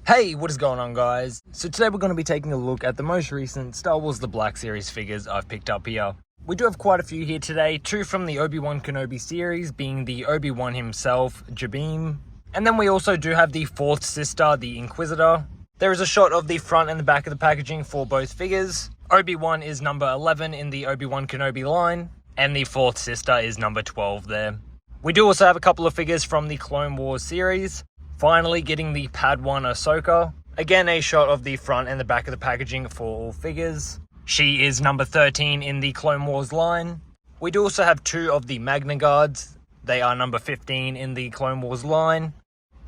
Hey, what is going on, guys? So today we're going to be taking a look at the most recent Star Wars The Black Series figures I've picked up here. We do have quite a few here today, two from the Obi-Wan Kenobi series, being the Obi-Wan himself, Jabim. And then we also do have the fourth sister, the Inquisitor. There is a shot of the front and the back of the packaging for both figures. Obi-Wan is number 11 in the Obi-Wan Kenobi line, and the fourth sister is number 12 there. We do also have a couple of figures from the Clone Wars series. Finally getting the Padwan Ahsoka. Again, a shot of the front and the back of the packaging for all figures. She is number 13 in the Clone Wars line. We do also have two of the Magna guards. They are number 15 in the Clone Wars line.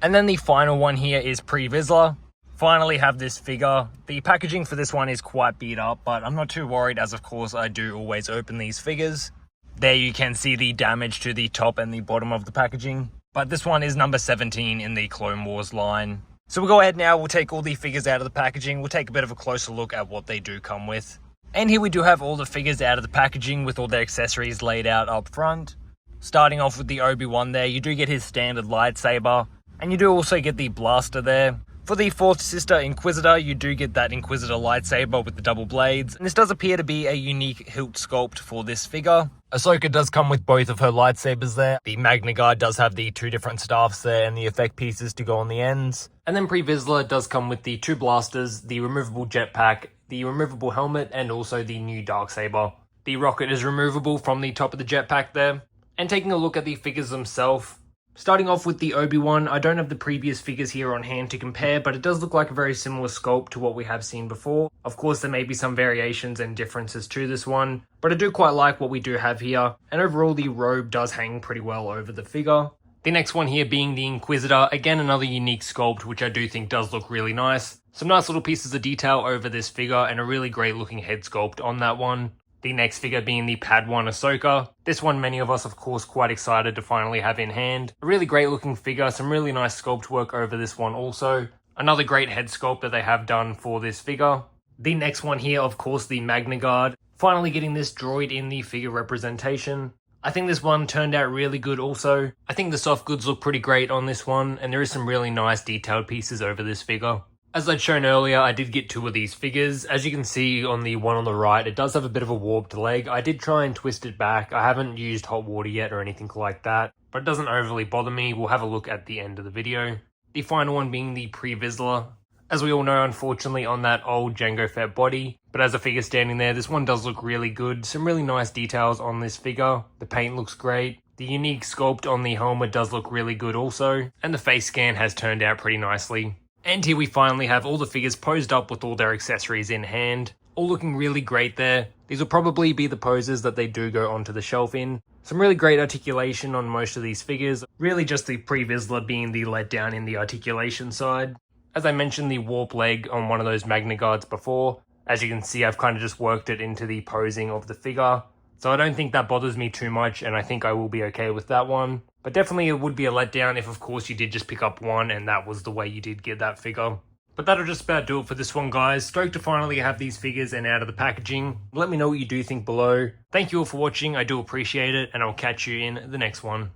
And then the final one here is pre-Vizsla. Finally have this figure. The packaging for this one is quite beat up, but I'm not too worried, as of course I do always open these figures. There you can see the damage to the top and the bottom of the packaging. But this one is number 17 in the Clone Wars line. So we'll go ahead now, we'll take all the figures out of the packaging, we'll take a bit of a closer look at what they do come with. And here we do have all the figures out of the packaging with all their accessories laid out up front. Starting off with the Obi-Wan there, you do get his standard lightsaber, and you do also get the blaster there. For the fourth sister Inquisitor, you do get that Inquisitor lightsaber with the double blades, and this does appear to be a unique hilt sculpt for this figure. Ahsoka does come with both of her lightsabers there. The Magna guard does have the two different staffs there and the effect pieces to go on the ends. And then Pre-Vizsla does come with the two blasters, the removable jetpack, the removable helmet, and also the new darksaber. The rocket is removable from the top of the jetpack there. And taking a look at the figures themselves, starting off with the Obi-Wan, I don't have the previous figures here on hand to compare, but it does look like a very similar sculpt to what we have seen before. Of course, there may be some variations and differences to this one, but I do quite like what we do have here, and overall the robe does hang pretty well over the figure. The next one here being the Inquisitor, again another unique sculpt, which I do think does look really nice. Some nice little pieces of detail over this figure, and a really great looking head sculpt on that one. The next figure being the Padwan Ahsoka. This one many of us of course quite excited to finally have in hand. A really great looking figure, some really nice sculpt work over this one also. Another great head sculpt that they have done for this figure. The next one here, of course, the Magna guard. Finally getting this droid in the figure representation. I think this one turned out really good also. I think the soft goods look pretty great on this one, and there is some really nice detailed pieces over this figure. As I'd shown earlier, I did get two of these figures. As you can see on the one on the right, it does have a bit of a warped leg. I did try and twist it back. I haven't used hot water yet or anything like that, but it doesn't overly bother me. We'll have a look at the end of the video. The final one being the Pre-Vizsla. As we all know, unfortunately, on that old Jango Fett body, but as a figure standing there, this one does look really good. Some really nice details on this figure. The paint looks great. The unique sculpt on the helmet does look really good also, and the face scan has turned out pretty nicely. And here we finally have all the figures posed up with all their accessories in hand, all looking really great there. These will probably be the poses that they do go onto the shelf in. Some really great articulation on most of these figures, really just the Pre-Vizsla being the letdown in the articulation side. As I mentioned, the warp leg on one of those Magna guards before. As you can see, I've kind of just worked it into the posing of the figure. So I don't think that bothers me too much, and I think I will be okay with that one. But definitely it would be a letdown if of course you did just pick up one and that was the way you did get that figure. But that'll just about do it for this one, guys. Stoked to finally have these figures and out of the packaging. Let me know what you do think below. Thank you all for watching, I do appreciate it, and I'll catch you in the next one.